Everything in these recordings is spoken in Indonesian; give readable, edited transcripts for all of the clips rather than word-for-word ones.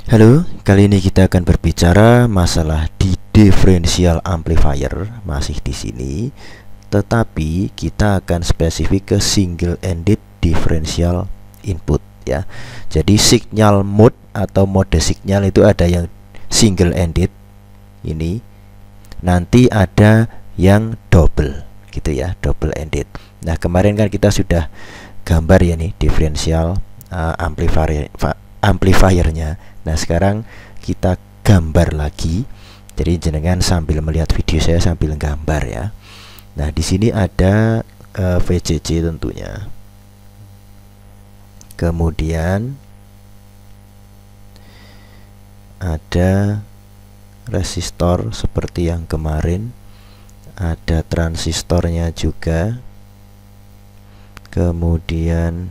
Halo, kali ini kita akan berbicara masalah di differential amplifier, masih di sini, tetapi kita akan spesifik ke single ended differential input ya. Jadi signal mode atau mode signal itu ada yang single ended ini, nanti ada yang double gitu ya, double ended. Nah, kemarin kan kita sudah gambar ya nih differential amplifiernya. Nah, sekarang kita gambar lagi. Jadi jenengan sambil melihat video saya sambil gambar ya. Nah, di sini ada VCC tentunya. Kemudian ada resistor seperti yang kemarin. Ada transistornya juga. Kemudian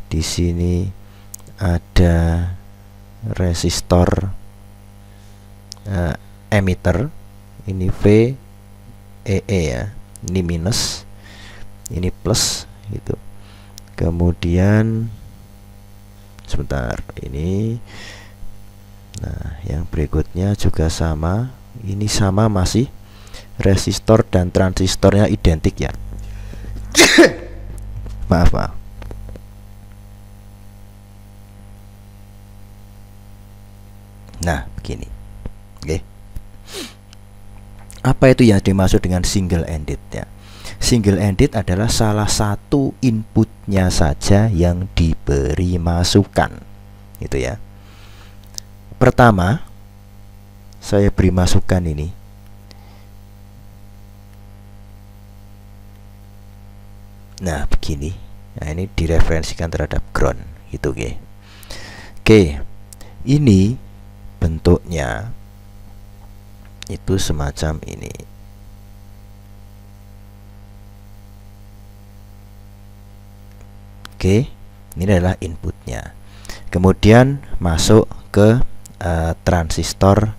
di sini ada resistor emitter, ini VEE ya, ini minus, ini plus gitu. Kemudian sebentar, ini nah yang berikutnya juga sama, ini sama masih resistor dan transistornya identik ya. maaf. Nah, begini. Oke. Apa itu yang dimaksud dengan single ended ya? Single ended adalah salah satu inputnya saja yang diberi masukan. Gitu ya. Pertama, saya beri masukan ini. Nah, begini. Nah, ini direferensikan terhadap ground gitu, oke. Oke. Ini bentuknya itu semacam ini. Oke, ini adalah inputnya. Kemudian masuk ke transistor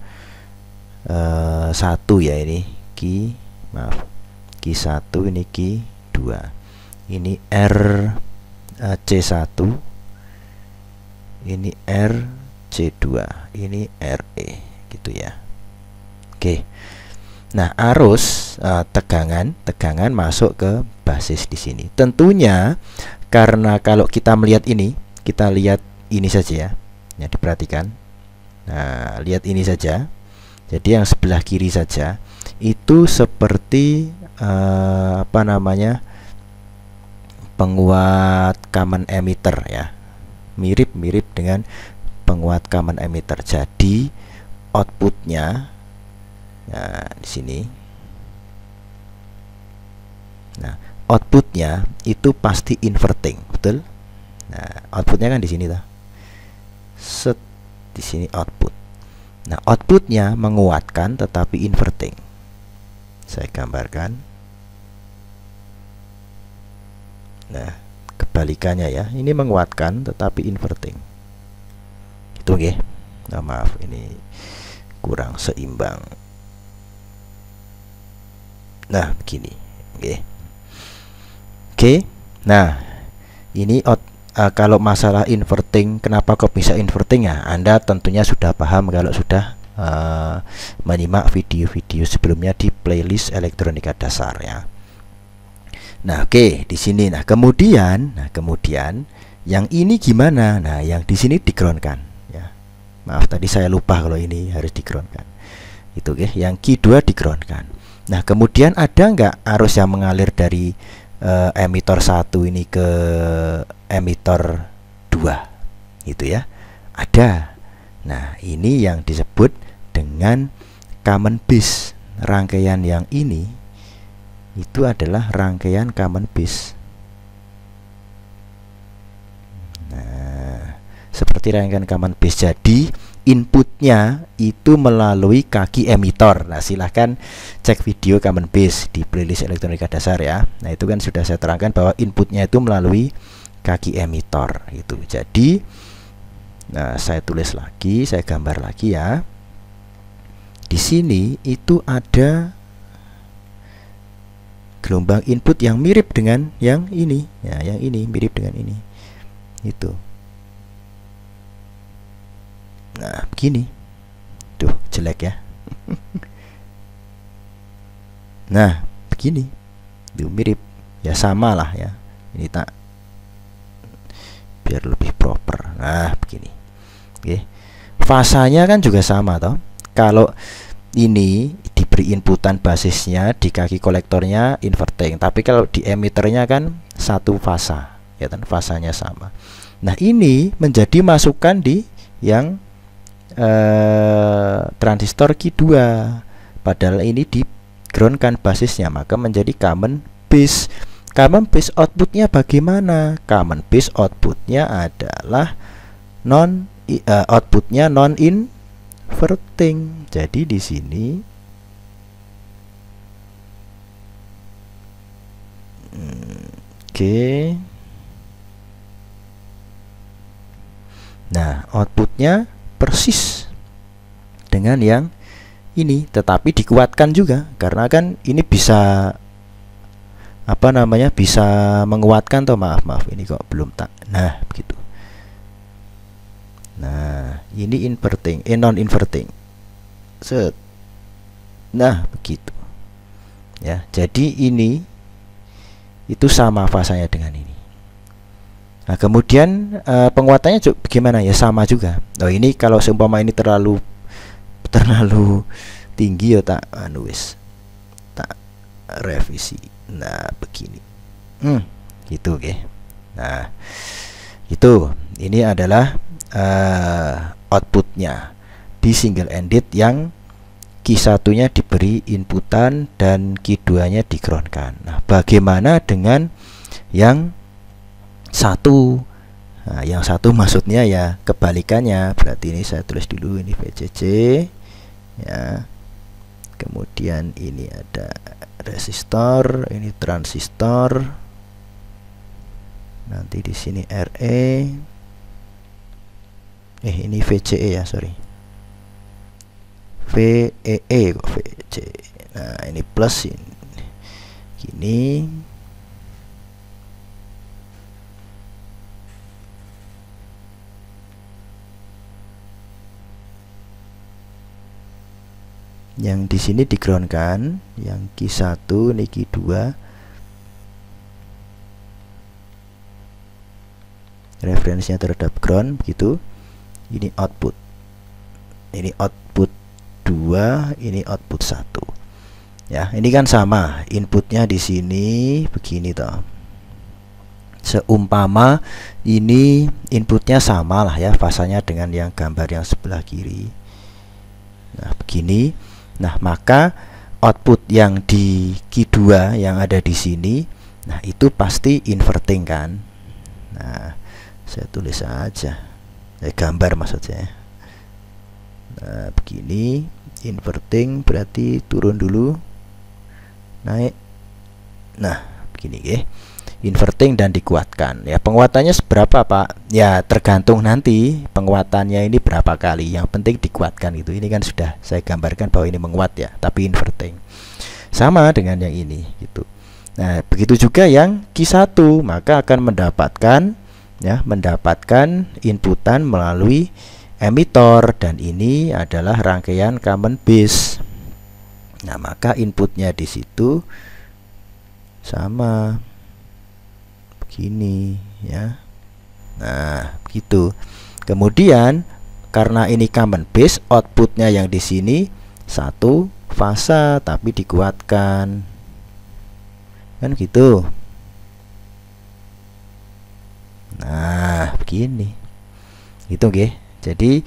1 ya, ini Q1, ini Q2. Ini RC1, ini C2, ini RE gitu ya. Oke. Nah, arus tegangan masuk ke basis di sini. Tentunya karena kalau kita melihat ini, kita lihat ini saja ya. Ya, diperhatikan. Nah, lihat ini saja. Jadi yang sebelah kiri saja itu seperti apa namanya? Penguat common emitter ya. Mirip-mirip dengan penguat common emitter. Jadi outputnya, nah di sini, nah outputnya itu pasti inverting, betul? Nah outputnya kan di sini tuh, set di sini output. Nah outputnya menguatkan tetapi inverting. Saya gambarkan. Nah kebalikannya ya, ini menguatkan tetapi inverting. Itu oke. Nah, maaf ini kurang seimbang. Nah, begini. Oke. Nah, ini kalau masalah inverting, kenapa kok bisa inverting ya? Anda tentunya sudah paham kalau sudah menyimak video-video sebelumnya di playlist elektronika dasar ya. Nah, oke, di sini. Nah, kemudian yang ini gimana? Nah, yang di sini di-ground-kan ya. Maaf tadi saya lupa kalau ini harus di-ground-kan. Itu oke, yang Q2 di-ground-kan. Nah, kemudian ada nggak arus yang mengalir dari emitor 1 ini ke emitor 2 gitu ya? Ada. Nah, ini yang disebut dengan common base. Rangkaian yang ini itu adalah rangkaian common base. Nah, seperti rangkaian common base. Jadi inputnya itu melalui kaki emitor. Nah, silahkan cek video common base di playlist elektronika dasar ya. Nah, itu kan sudah saya terangkan bahwa inputnya itu melalui kaki emitor itu. Jadi, nah saya tulis lagi, saya gambar lagi ya. Di sini itu ada gelombang input yang mirip dengan yang ini ya, yang ini mirip dengan ini itu. Nah, begini. Tuh, jelek ya. Nah, begini. Tuh, mirip. Ya sama lah ya. Ini tak biar lebih proper. Nah, begini. Oke. Fasanya kan juga sama toh. Kalau ini diberi inputan basisnya di kaki kolektornya inverting, tapi kalau di emitternya kan satu fasa, ya kan, fasanya sama. Nah, ini menjadi masukan di yang transistor Q2, padahal ini di groundkan basisnya, maka menjadi common base. Common base outputnya bagaimana? Common base outputnya adalah outputnya non inverting. Jadi di sini oke. Nah, outputnya persis dengan yang ini, tetapi dikuatkan juga karena kan ini bisa apa namanya, bisa menguatkan toh. Maaf ini kok belum tak. Nah, begitu. Nah, ini inverting, non inverting. Set. Nah, begitu. Ya, jadi ini itu sama fasanya dengan ini. Nah, kemudian penguatannya bagaimana ya, sama juga. Oh, ini kalau seumpama ini terlalu tinggi ya tak tak revisi. Nah, begini. Gitu oke. Nah, itu ini adalah outputnya di single ended yang Q1-nya diberi inputan dan Q2-nya di-groundkan. Nah, bagaimana dengan yang satu? Nah, yang satu maksudnya ya kebalikannya. Berarti ini saya tulis dulu, ini VCC ya. Kemudian ini ada resistor, ini transistor. Nanti di sini RE. Ini VCE ya, sorry. VEE kok VC. Nah, ini plus ini. Gini. Yang di sini di-groundkan, yang Q1, ini Q2. Referensinya terhadap ground begitu. Ini output. Ini output 2, ini output 1. Ya, ini kan sama, inputnya di sini begini toh. Seumpama ini inputnya sama lah ya, fasanya dengan yang gambar yang sebelah kiri. Nah, begini. Nah, maka output yang di Q2 yang ada di sini, nah itu pasti inverting kan. Nah, saya tulis saja, gambar maksudnya. Nah, begini, inverting berarti turun dulu, naik. Nah, begini ya, inverting dan dikuatkan. Ya, penguatannya seberapa Pak? Ya, tergantung nanti penguatannya ini berapa kali. Yang penting dikuatkan itu. Ini kan sudah saya gambarkan bahwa ini menguat ya, tapi inverting. Sama dengan yang ini gitu. Nah, begitu juga yang Q1, maka akan mendapatkan inputan melalui emitor, dan ini adalah rangkaian common base. Nah, maka inputnya di situ sama begini ya. Nah, begitu. Kemudian karena ini common base, outputnya yang di sini satu fasa tapi dikuatkan, kan gitu. Nah, begini gitu oke. Jadi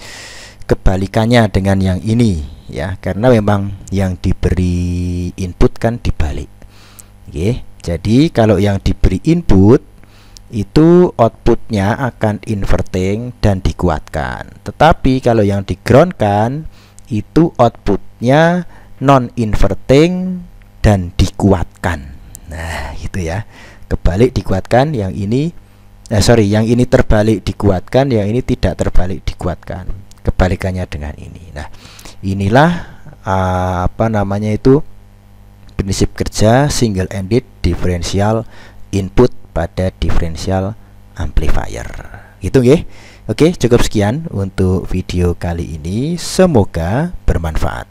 kebalikannya dengan yang ini ya, karena memang yang diberi input kan dibalik. Oke. Jadi kalau yang diberi input itu outputnya akan inverting dan dikuatkan. Tetapi kalau yang di-groundkan itu outputnya non-inverting dan dikuatkan. Nah, gitu ya. Kebalik dikuatkan, yang ini yang ini terbalik dikuatkan, yang ini tidak terbalik dikuatkan. Kebalikannya dengan ini. Nah, inilah prinsip kerja single ended differential input pada differential amplifier. Gitu nggih. Oke, cukup sekian untuk video kali ini. Semoga bermanfaat.